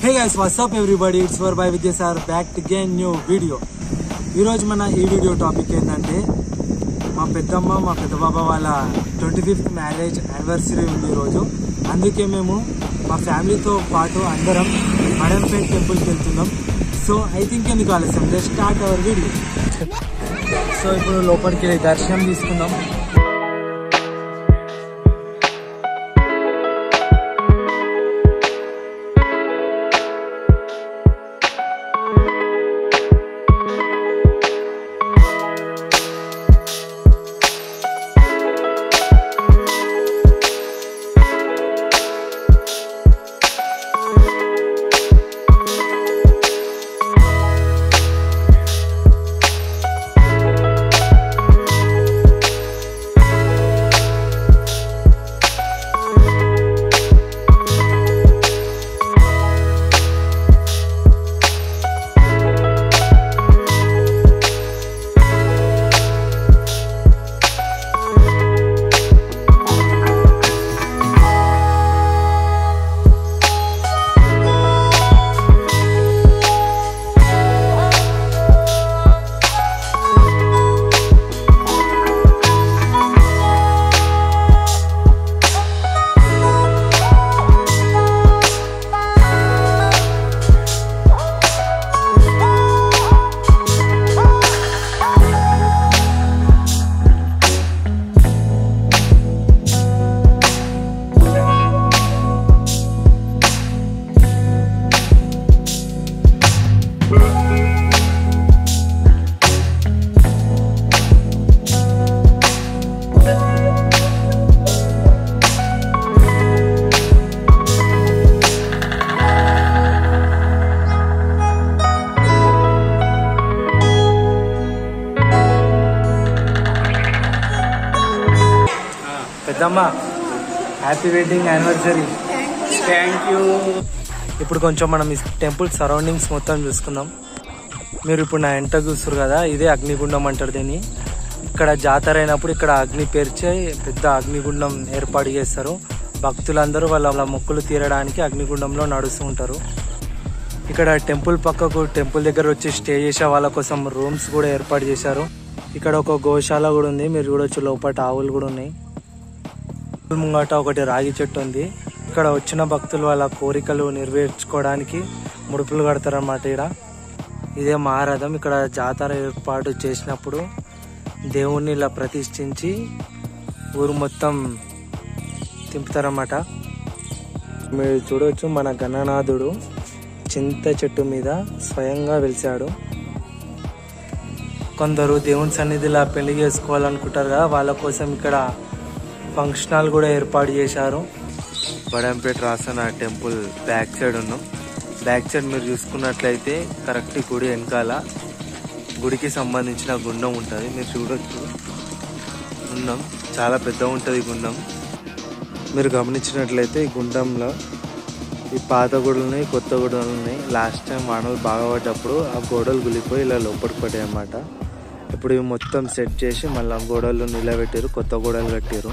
Hey guys, what's up everybody? It's your boy Vidya sir back again new video. ఈరోజు మన ఈ video topic ఏంటంటే మా పెద్దమ్మ మా పెద్ద బాబా వాళ్ళ 25th మ్యారేజ్ యానివర్సరీ ఉంది ఈరోజు. అందుకే మేము మా ఫ్యామిలీతో పాటు అందరం మడన్పేట్ టెంపుల్కి వెళ్తున్నాం. సో ఐ థింక్ ఎందుకు ఆలస్యం, let's start our video. So ఇప్పుడు లోపలికి వెళ్ళి దర్శనం తీసుకుందాం. పెద్దమ్మ happy wedding anniversary. Thank you. ఇప్పుడు కొంచెం మనం ఈ టెంపుల్ సరౌండింగ్స్ మొత్తం చూసుకుందాం. మీరు ఇప్పుడు నా ఎంట చూస్తారు కదా, ఇదే అగ్నిగుండం అంటారు దీన్ని. ఇక్కడ జాతర అయినప్పుడు ఇక్కడ అగ్ని పేర్చే పెద్ద అగ్నిగుండం ఏర్పాటు చేస్తారు. భక్తులందరూ వాళ్ళ మొక్కులు తీరడానికి అగ్నిగుండంలో నడుస్తూ ఉంటారు. ఇక్కడ టెంపుల్ పక్కకు టెంపుల్ దగ్గర వచ్చి స్టే చేసే వాళ్ళ కోసం రూమ్స్ కూడా ఏర్పాటు చేశారు. ఇక్కడ ఒక గోశాల కూడా ఉంది, మీరు చూడొచ్చు. లోపల ఆవులు కూడా ఉన్నాయి. ముంగట ఒకటి రాగి చెట్టు ఉంది. ఇక్కడ వచ్చిన భక్తులు వాళ్ళ కోరికలు నెరవేర్చుకోవడానికి ముడుపులు కడతారన్నమాట. ఇదే మహారథం. ఇక్కడ జాతర ఏర్పాటు చేసినప్పుడు దేవుణ్ణి ఇలా ప్రతిష్ఠించి ఊరు మొత్తం తింపుతారన్నమాట. మీరు చూడవచ్చు, మన గణనాథుడు చింత చెట్టు మీద స్వయంగా వెలిశాడు. కొందరు దేవుని సన్నిధిలా పెళ్లి చేసుకోవాలనుకుంటారు కదా, వాళ్ళ కోసం ఇక్కడ ఫంక్షన్ హాల్ కూడా ఏర్పాటు చేశారు. బడంపేట రాసిన టెంపుల్ బ్యాక్ సైడ్ ఉన్నాం. బ్యాక్ సైడ్ మీరు చూసుకున్నట్లయితే కరెక్ట్ గుడి వెనకాల గుడికి సంబంధించిన గుండం ఉంటుంది. మీరు చూడొచ్చు, గుండం చాలా పెద్దగా ఉంటుంది. గుండం మీరు గమనించినట్లయితే ఈ గుండంలో ఈ పాత గోడలు ఉన్నాయి, కొత్త గోడలు ఉన్నాయి. లాస్ట్ టైం వానలు బాగా పడ్డప్పుడు ఆ గోడలు గులిపోయి ఇలా లోపలికి పడ్డాయి అన్నమాట. ఇప్పుడు ఇవి మొత్తం సెట్ చేసి మళ్ళీ గోడలు నిలబెట్టారు, కొత్త గోడలు కట్టారు.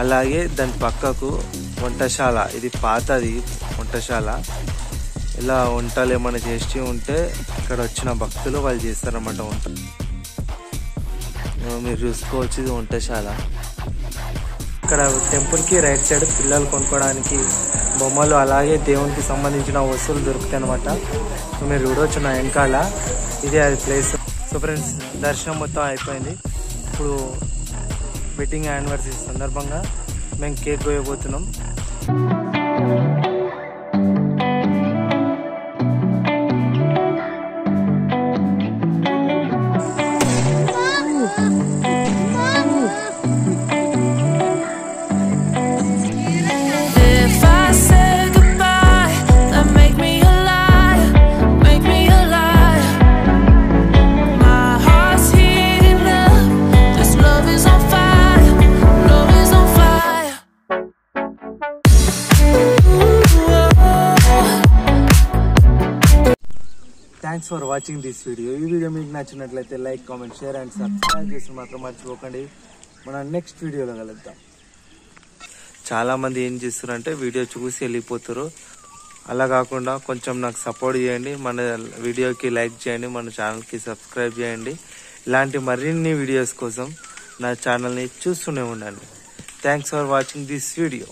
అలాగే దాని పక్కకు వంటశాల, ఇది పాతది వంటశాల. ఇలా వంటలు ఏమైనా చేసి ఉంటే ఇక్కడ వచ్చిన భక్తులు వాళ్ళు చేస్తారన్నమాట వంటలు. మీరు చూసుకోవచ్చు, ఇది వంటశాల. ఇక్కడ టెంపుల్కి రైట్ సైడ్ పిల్లలు కొనుక్కోవడానికి బొమ్మలు, అలాగే దేవునికి సంబంధించిన వస్తువులు దొరుకుతాయి అనమాట. మీరు చూడవచ్చు నా వెనకాల, ఇదే అది ప్లేస్. సో ఫ్రెండ్స్, దర్శనం మొత్తం అయిపోయింది. ఇప్పుడు వెడ్డింగ్ యానివర్సరీ సందర్భంగా మేము కేక్ కోయబోతున్నాం. Thanks for watching this video. ఈ వీడియో మీకు నచ్చినట్లయితే like, comment, share and subscribe చేసి మాత్రం మర్చిపోకండి. మన నెక్స్ట్ వీడియోలో కలుద్దాం. చాలా మంది ఏం చేస్తారంటే వీడియో చూసి వెళ్ళిపోతారు. అలా కాకుండా కొంచెం నాకు సపోర్ట్ చేయండి, మన వీడియోకి లైక్ చేయండి, మన ఛానల్కి సబ్స్క్రైబ్ చేయండి. ఇలాంటి మరిన్ని వీడియోస్ కోసం నా ఛానల్ని చూస్తూనే ఉండండి. Thanks for watching this video.